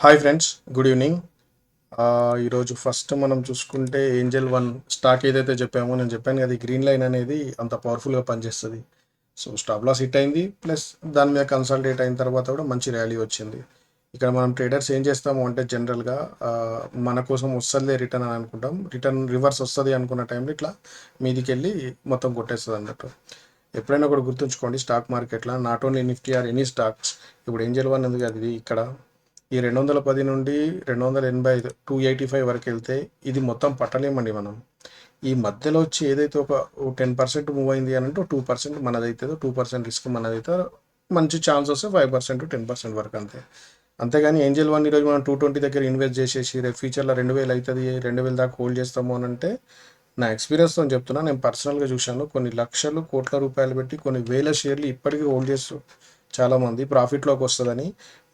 Hi friends, good evening. ఈరోజు first మనం చూసుకుంటే ఏంజల్ వన్ స్టాక్ ఏదైతే చెప్పామో నేను చెప్పాను కదా, ఈ గ్రీన్ లైన్ అనేది అంత పవర్ఫుల్గా పనిచేస్తుంది. సో స్టాప్ లాస్ హిట్ అయింది, ప్లస్ దాని మీద కన్సల్టేట్ అయిన తర్వాత కూడా మంచి ర్యాలీ వచ్చింది. ఇక్కడ మనం ట్రేడర్స్ ఏం చేస్తాము అంటే జనరల్గా మన కోసం వస్తుందే రిటర్న్ అని అనుకుంటాం. రిటర్న్ రివర్స్ వస్తుంది అనుకున్న టైంలో ఇట్లా మీదికి వెళ్ళి మొత్తం కొట్టేస్తుంది అన్నట్టు. ఎప్పుడైనా కూడా గుర్తుంచుకోండి, స్టాక్ మార్కెట్లో not only Nifty or any stocks. ఇప్పుడు ఏంజల్ వన్ ఉంది కదా, ఇది ఇక్కడ ఈ 210 నుండి 285 285 వరకు వెళ్తే ఇది మొత్తం పట్టలేమండి మనం. ఈ మధ్యలో వచ్చి ఏదైతే ఒక 10% మూవ్ అయింది అని అంటే 2% మనదైతే 2% రిస్క్ మనదైతే మంచి ఛాన్స్ వస్తే 5% 10% వరకు అంతే. అంతేగాని ఏంజల్ వన్ ఈరోజు మనం 220 దగ్గర ఇన్వెస్ట్ చేసేసి రేపు ఫ్యూచర్లో 2000 అవుతుంది, 2000 దాకా హోల్డ్ చేస్తాము అని అంటే నా ఎక్స్పీరియన్స్తో చెప్తున్నా. నేను పర్సనల్గా చూశాను, కొన్ని లక్షలు కోట్ల రూపాయలు పెట్టి కొన్ని వేల షేర్లు ఇప్పటికీ హోల్డ్ చేస్తూ చాలామంది ప్రాఫిట్లోకి వస్తుందని.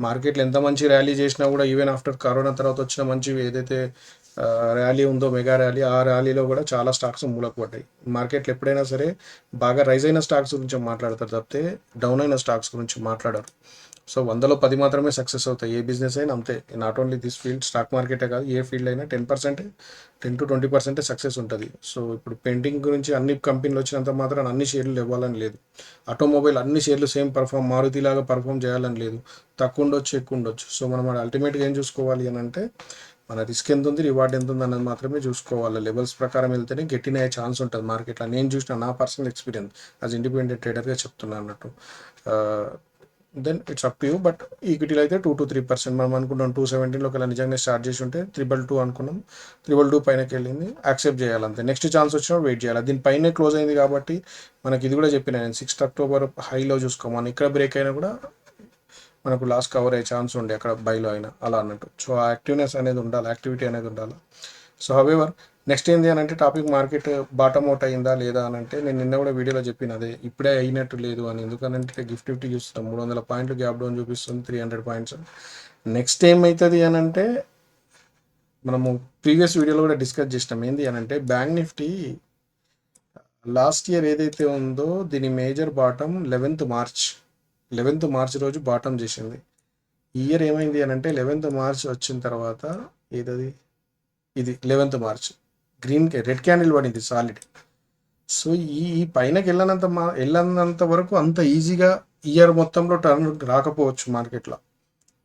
మార్కెట్లో ఎంత మంచి ర్యాలీ చేసినా కూడా ఈవెన్ ఆఫ్టర్ కరోనా తర్వాత వచ్చిన మంచి ఏదైతే ర్యాలీ ఉందో మెగా ర్యాలీ, ఆ ర్యాలీలో కూడా చాలా స్టాక్స్ మూలకు పడ్డాయి. మార్కెట్లో ఎప్పుడైనా సరే బాగా రైజ్ అయిన స్టాక్స్ గురించి మాట్లాడతారు తప్పితే డౌన్ అయిన స్టాక్స్ గురించి మాట్లాడరు. సో 100లో 10 మాత్రమే సక్సెస్ అవుతాయి. ఏ బిజినెస్ అయినా అంతే, not only this field, stock మార్కెటే కాదు, ఏ ఫీల్డ్ అయినా 10% 10 to 20% సక్సెస్ ఉంటుంది. సో ఇప్పుడు పెయింటింగ్ గురించి అన్ని కంపెనీలు వచ్చినంత మాత్రం అన్ని షేర్లు ఇవ్వాలని లేదు. ఆటోమొబైల్ అన్ని షేర్లు సేమ్ మారుతిలాగా పర్ఫామ్ చేయాలని లేదు. తక్కువ ఉండొచ్చు, ఎక్కువ ఉండొచ్చు. సో మనం అల్టిమేట్గా ఏం చూసుకోవాలి అని అంటే మన రిస్క్ ఎంత ఉంది, రివార్డ్ ఎంత ఉంది అన్నది మాత్రమే చూసుకోవాలి. లెవెల్స్ ప్రకారం వెళ్తేనే గెట్టిన అయ్యే ఛాన్స్ ఉంటుంది మార్కెట్లో. నేను చూసిన నా పర్సనల్ ఎక్స్పీరియన్స్ యాజ్ ఇండిపెండెంట్ ట్రేడర్గా చెప్తున్నాను అన్నట్టు. Then it's up to you. But ఈక్విటీలో అయితే 2 to 3% మనం అనుకుంటాం. 217లో ఒకవేళ నిజంగా స్టార్ట్ చేసి ఉంటే 222 అనుకున్నాం, 222 పైనకి వెళ్ళింది, యాక్సెప్ట్ చేయాలంతే. నెక్స్ట్ ఛాన్స్ వచ్చినప్పుడు వెయిట్ చేయాలి. దీనిపైనే క్లోజ్ అయింది కాబట్టి మనకి ఇది కూడా చెప్పిన నేను 6th October హైలో చూసుకోమని. ఇక్కడ బ్రేక్ అయినా కూడా మనకు లాస్ కవర్ అయ్యే ఛాన్స్ ఉండే అక్కడ బైలో అయినా అలా అన్నట్టు. సో ఆ యాక్టివ్నెస్ అనేది ఉండాలి, యాక్టివిటీ అనేది ఉండాలి. సో హవెవర్ నెక్స్ట్ ఏంటి అని అంటే టాపిక్, మార్కెట్ బాటమ్ అవుట్ అయిందా లేదా అని అంటే నేను నిన్న కూడా వీడియోలో చెప్పిన అదే, ఇప్పుడే అయినట్టు లేదు అని. ఎందుకంటే గిఫ్ట్ చూస్తాం, 300 పాయింట్లు గ్యాప్ డౌన్ చూపిస్తుంది, 300 పాయింట్స్. నెక్స్ట్ ఏమవుతుంది అని అంటే మనము ప్రీవియస్ వీడియోలో కూడా డిస్కస్ చేసినాం. ఏంది అని అంటే బ్యాంక్ నిఫ్టీ లాస్ట్ ఇయర్ ఏదైతే ఉందో దీని మేజర్ బాటమ్ 11th మార్చ్ రోజు బాటమ్ చేసింది. ఈ ఇయర్ ఏమైంది అని అంటే 11th మార్చ్ వచ్చిన తర్వాత ఏదది, ఇది 11th మార్చ్ రెడ్ క్యాండిల్ పడింది సాలిడ్. సో ఈ పైనకి వెళ్ళనంత వరకు అంత ఈజీగా ఇయర్ మొత్తంలో టర్న్ రాకపోవచ్చు మార్కెట్లో.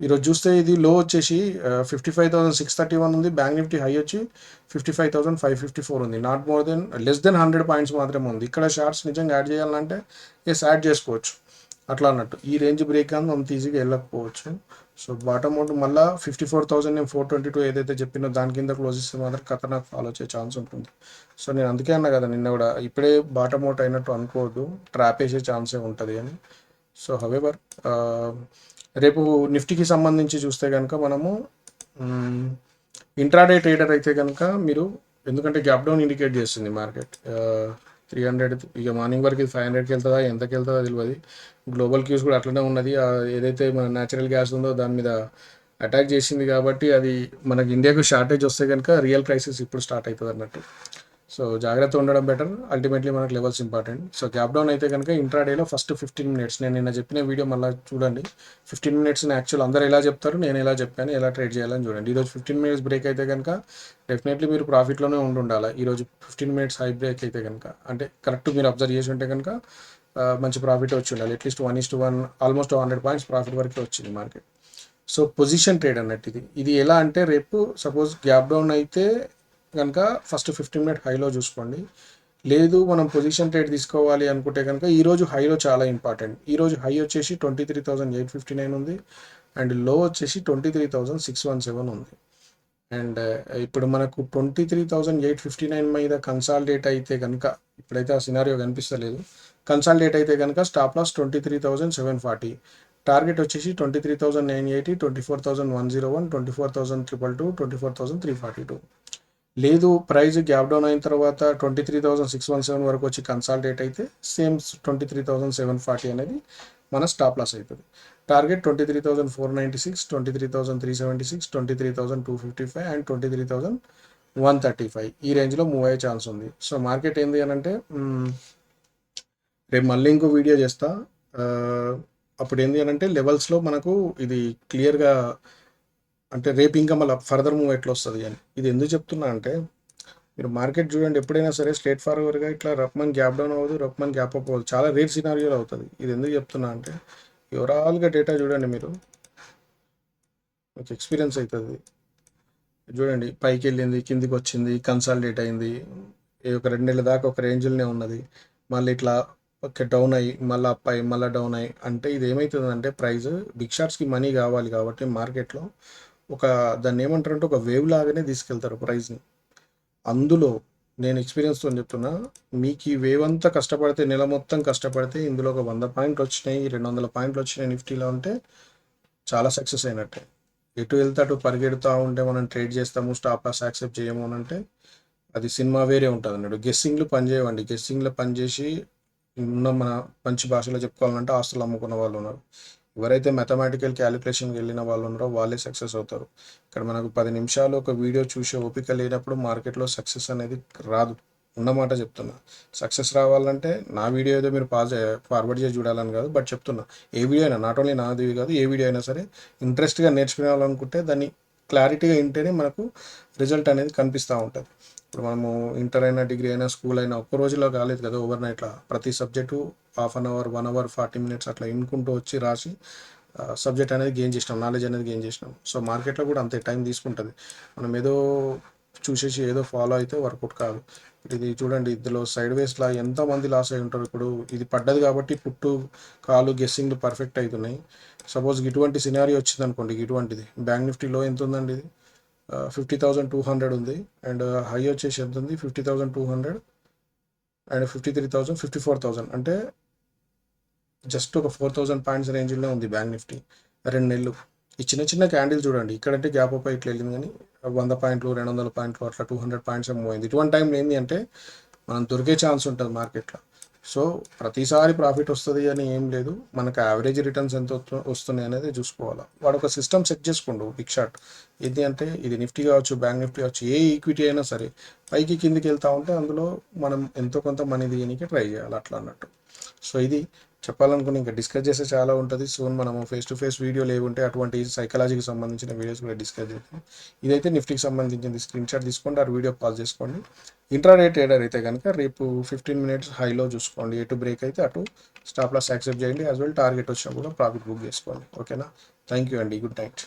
ఈరోజు చూస్తే ఇది లో వచ్చేసి 55,631 ఉంది. బ్యాంక్ నిఫ్టీ హై వచ్చి 55,554 ఉంది. Not more than less than 100 points మాత్రమే ఉంది. ఇక్కడ షార్ట్స్ నిజంగా యాడ్ చేయాలంటే యాడ్ చేసుకోవచ్చు అట్లా అన్నట్టు. ఈ రేంజ్ బ్రేక్ అని అంత ఈజీగా వెళ్ళకపోవచ్చు. సో బాటమ్ అవుట్ మళ్ళీ 54,422 ఏదైతే చెప్పినో దాని కింద క్లోజ్ ఇస్తే మాత్రం ఖతర్నాక్ ఫాలో వచ్చే ఛాన్స్ ఉంటుంది. సో నేను అందుకే అన్నా కదా నిన్న కూడా, ఇప్పుడే బాటమ్ అవుట్ అయినట్టు అనుకోవద్దు, ట్రాప్ వేసే ఛాన్సే ఉంటుంది అని. సో హవెవర్ రేపు నిఫ్టీకి సంబంధించి చూస్తే కనుక మనము ఇంట్రాడే ట్రేడర్ అయితే కనుక మీరు, ఎందుకంటే గ్యాప్ డౌన్ ఇండికేట్ చేస్తుంది మార్కెట్ 300, ఇక మార్నింగ్ వరకు 500కి వెళ్తుందా ఎంతకి వెళ్తుందో తెలియదు. గ్లోబల్ క్యూస్ కూడా అట్లనే ఉన్నది. ఏదైతే మన న్యాచురల్ గ్యాస్ ఉందో దాని మీద అటాక్ చేసింది కాబట్టి అది మనకి ఇండియాకు షార్టేజ్ వస్తే కనుక రియల్ క్రైసిస్ ఇప్పుడు స్టార్ట్ అవుతుంది అన్నట్టు. సో జాగ్రత్త ఉండడం బెటర్, అల్టిమేట్లీ మనకు levels important. So gap down అయితే కనుక ఇంట్రాడేలో ఫస్ట్ 15 minutes, నేను నిన్న చెప్పిన వీడియో మళ్ళీ చూడండి. 15 minutes యాక్చువల్ అందరూ ఎలా చెప్తారు, నేను ఎలా చెప్పాను, ఎలా ట్రేడ్ చేయాలని చూడండి. ఈరోజు 15 minutes బ్రేక్ అయితే కనుక డెఫినెట్లీ మీరు ప్రాఫిట్లోనే ఉండాలి. ఈరోజు 15 minutes హై బ్రేక్ అయితే కనుక, అంటే కరెక్ట్ మీరు అబ్జర్వ్ చేసి ఉంటే కనుక మంచి ప్రాఫిట్ వచ్చి ఉండాలి. అట్లీస్ట్ 1:1 ఆల్మోస్ట్ 100 పాయింట్స్ ప్రాఫిట్ వరకు వచ్చింది మార్కెట్. సో పొజిషన్ ట్రేడ్ అన్నట్టు ఇది ఎలా అంటే, రేపు సపోజ్ గ్యాప్ డౌన్ అయితే కనుక ఫస్ట్ 15 minute హైలో చూసుకోండి. లేదు మనం పొజిషన్ ట్రేడ్ తీసుకోవాలి అనుకుంటే కనుక ఈరోజు హైలో చాలా ఇంపార్టెంట్. ఈరోజు హై వచ్చేసి 23,859 ఉంది, అండ్ లో వచ్చేసి 23,617 ఉంది. అండ్ ఇప్పుడు మనకు 23,859 మీద కన్సాలిడేట్ అయితే కనుక, ఇప్పుడైతే ఆ సినారియో కనిపిస్తలేదు, కన్సాలిడేట్ అయితే కనుక స్టాప్ లాస్ 23,740, టార్గెట్ వచ్చేసి 23,980, 24,101, 24,222, 24,342. లేదు ప్రైస్ గ్యాప్ డౌన్ అయిన తర్వాత 23,617 వరకు వచ్చి కన్సాలిడేట్ అయితే సేమ్ 23,740 అనేది మన స్టాప్ లాస్ అవుతుంది. టార్గెట్ 23,496, 23,376, 23,255 అండ్ 23,135 ఈ రేంజ్లో మూవ్ అయ్యే ఛాన్స్ ఉంది. సో మార్కెట్ ఏంది అని అంటే రేపు మళ్ళీ ఇంకో వీడియో చేస్తా. అప్పుడు ఏంది అని అంటే లెవెల్స్లో మనకు ఇది క్లియర్గా అంటే రేపు ఇంకా మళ్ళీ ఫర్దర్ మూవ్ ఎట్లా వస్తుంది అని. ఇది ఎందుకు చెప్తున్నా అంటే మీరు మార్కెట్ చూడండి, ఎప్పుడైనా సరే స్ట్రేట్ ఫార్వర్డ్గా ఇట్లా రప్మన్ గ్యాప్ డౌన్ అవ్వదు, రప్మన్ గ్యాప్ అప్ అవ్వదు, చాలా రేర్ సినారియోలో అవుతుంది. ఇది ఎందుకు చెప్తున్నా అంటే ఓవరాల్గా డేటా చూడండి, మీరు మీకు ఎక్స్పీరియన్స్ అవుతుంది. చూడండి పైకి వెళ్ళింది, కిందికి వచ్చింది, కన్సాలిడేట్ అయింది, ఒక 2 నెలల దాకా ఒక రేంజ్లోనే ఉన్నది, మళ్ళీ ఇట్లా ఓకే డౌన్ అయ్యి మళ్ళీ అప్ అయ్యి మళ్ళీ డౌన్ అయ్యి. అంటే ఇది ఏమవుతుందంటే ప్రైస్ బిగ్ షాట్స్కి మనీ కావాలి కాబట్టి మార్కెట్లో ఒక దాన్ని ఏమంటారంటే ఒక వేవ్ లాగానే తీసుకెళ్తారు ప్రైస్ని. అందులో నేను ఎక్స్పీరియన్స్తో చెప్తున్నా, మీకు ఈ వేవ్ అంతా కష్టపడితే, నెల మొత్తం కష్టపడితే ఇందులో ఒక 100 పాయింట్లు వచ్చినాయి, 200 పాయింట్లు వచ్చినాయి నిఫ్టీలో ఉంటే చాలా సక్సెస్ అయినట్టే. ఎటు వెళ్తే అటు పరిగెడుతూ ఉంటే మనం ట్రేడ్ చేస్తాము, స్టాప్ లాస్ యాక్సెప్ట్ చేయము అని అంటే అది సినిమా వేరే ఉంటుంది అన్నాడు. గెస్సింగ్లు పనిచేయవండి. గెస్సింగ్లో పనిచేసి ఉన్న మన మంచి భాషలో చెప్పుకోవాలంటే ఆస్తులు అమ్ముకున్న వాళ్ళు ఉన్నారు. ఎవరైతే మ్యాథమెటికల్ క్యాలిక్యులేషన్కి వెళ్ళిన వాళ్ళు ఉన్నారో వాళ్ళే సక్సెస్ అవుతారు. ఇక్కడ మనకు 10 నిమిషాలు ఒక వీడియో చూసే ఓపిక లేనప్పుడు మార్కెట్లో సక్సెస్ అనేది రాదు. ఉన్నమాట చెప్తున్నా. సక్సెస్ రావాలంటే నా వీడియో ఏదో మీరు ఫార్వర్డ్ చేసి చూడాలని కాదు, బట్ చెప్తున్నా ఏ వీడియో అయినా, నాట్ ఓన్లీ నాది కాదు, ఏ వీడియో అయినా సరే ఇంట్రెస్ట్గా నేర్చుకోవాలనుకుంటే దాన్ని క్లారిటీగా వింటేనే మనకు రిజల్ట్ అనేది కనిపిస్తూ ఉంటుంది. ఇప్పుడు మనము ఇంటర్ అయినా, డిగ్రీ అయినా, స్కూల్ అయినా ఒక్క రోజులో కాలేదు కదా, ఓవర్ నైట్లో ప్రతి subject half an hour, 1 hour, 40 minutes అట్లా వినుకుంటూ వచ్చి రాసి సబ్జెక్ట్ అనేది గెయిన్ చేసినాం, నాలెడ్జ్ అనేది గెయిన్ చేసినాం. సో మార్కెట్లో కూడా అంతే టైం తీసుకుంటుంది. మనం ఏదో చూసేసి ఏదో ఫాలో అయితే వర్కౌట్ కాదు. ఇది చూడండి, ఇందులో సైడ్ వేస్లా ఎంతమంది లాస్ అయి ఉంటారు. ఇప్పుడు ఇది పడ్డది కాబట్టి పుట్టు కాలు గెస్సింగ్లు పర్ఫెక్ట్ అవుతున్నాయి. సపోజ్ ఇటువంటి సినారీ వచ్చింది అనుకోండి, ఇటువంటిది బ్యాంక్ నిఫ్టీలో ఎంత ఉందండి, ఇది 50,200 ఉంది, అండ్ హై వచ్చేసి ఎంత ఉంది, 50,200, అండ్ 53,000, 54,000. అంటే జస్ట్ ఒక 4,000 పాయింట్స్ రేంజ్లో ఉంది బ్యాంక్ నిఫ్టీ 2 నెలలు. ఈ చిన్న చిన్న క్యాండిల్ చూడండి, ఇక్కడంటే గ్యాప్ అప్ ఇట్లా వెళ్ళింది, కానీ 100 పాయింట్లు, 200 పాయింట్లు, అట్లా 200 పాయింట్స్ మూవ్ అయింది. ఇటువంటి టైంలో ఏంటి అంటే మనం దొరికే ఛాన్స్ ఉంటుంది మార్కెట్లో. సో ప్రతిసారి ప్రాఫిట్ వస్తుంది అని ఏం లేదు, మనకు యావరేజ్ రిటర్న్స్ ఎంత వస్తున్నాయి అనేది చూసుకోవాలి. వాడు ఒక సిస్టమ్ సెట్ చేసుకోండు బిగ్ షాట్. ఏంటి అంటే ఇది నిఫ్టీ కావచ్చు, బ్యాంక్ నిఫ్టీ కావచ్చు, ఏ ఈక్విటీ అయినా సరే పైకి కిందికి వెళ్తూ ఉంటే అందులో మనం ఎంతో కొంత మనీ తీయడానికి ట్రై చేయాలి, అట్లా అన్నట్టు. సో ఇది చెప్పాలనుకుని ఇంకా డిస్కస్ చేస్తే చాలా ఉంటుంది. సోన్ మనము ఫేస్ టు ఫేస్ వీడియోలు ఏముంటే అటువంటి సైకాలజీకి సంబంధించిన వీడియోస్ కూడా డిస్కస్ చేద్దాం. ఇదైతే నిఫ్టీకి సంబంధించింది. స్క్రీన్ షాట్ తీసుకోండి, ఆ వీడియో పాస్ చేసుకోండి. ఇంట్రాడే ట్రేడర్ అయితే కనుక రేపు 15 మినిట్స్ హైలో చూసుకోండి, ఎటు బ్రేక్ అయితే అటు స్టాప్ లాస్ యాక్సెప్ట్ చేయండి, యాజ్ వెల్ టార్గెట్ వచ్చినా కూడా ప్రాఫిట్ బుక్ చేసుకోండి. ఓకేనా? థ్యాంక్ యూ అండి, గుడ్ నైట్.